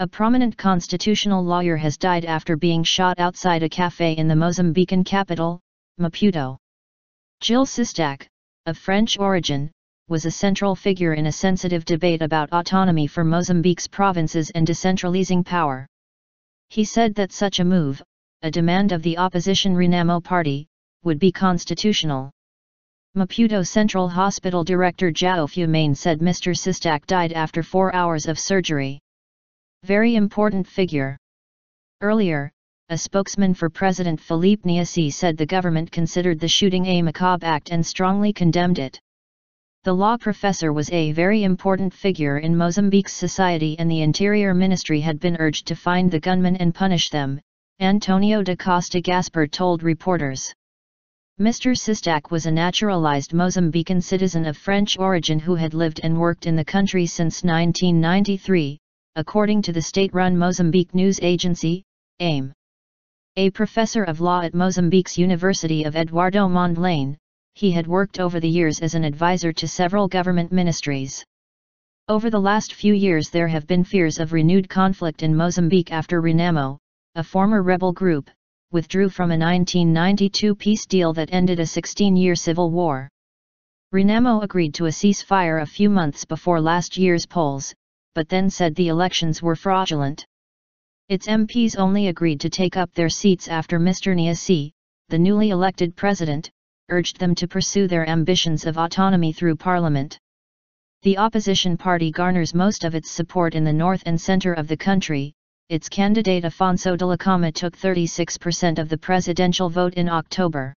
A prominent constitutional lawyer has died after being shot outside a cafe in the Mozambican capital, Maputo. Gilles Cistac, of French origin, was a central figure in a sensitive debate about autonomy for Mozambique's provinces and decentralizing power. He said that such a move, a demand of the opposition Renamo party, would be constitutional. Maputo Central Hospital director Joao Fumane said Mr Cistac died after 4 hours of surgery. Very important figure. Earlier, a spokesman for President Filipe Nyusi said the government considered the shooting a macabre act and strongly condemned it. The law professor was a very important figure in Mozambique's society, and the Interior Ministry had been urged to find the gunmen and punish them, Antonio da Costa Gaspar told reporters. Mr Cistac was a naturalized Mozambican citizen of French origin who had lived and worked in the country since 1993, according to the state-run Mozambique News Agency, AIM. A professor of law at Mozambique's University of Eduardo Mondlane, he had worked over the years as an advisor to several government ministries. Over the last few years there have been fears of renewed conflict in Mozambique after Renamo, a former rebel group, withdrew from a 1992 peace deal that ended a 16-year civil war. Renamo agreed to a ceasefire a few months before last year's polls, but then said the elections were fraudulent. Its MPs only agreed to take up their seats after Mr Nyusi, the newly elected president, urged them to pursue their ambitions of autonomy through parliament. The opposition party garners most of its support in the north and center of the country. Its candidate Afonso Dhlakama took 36% of the presidential vote in October.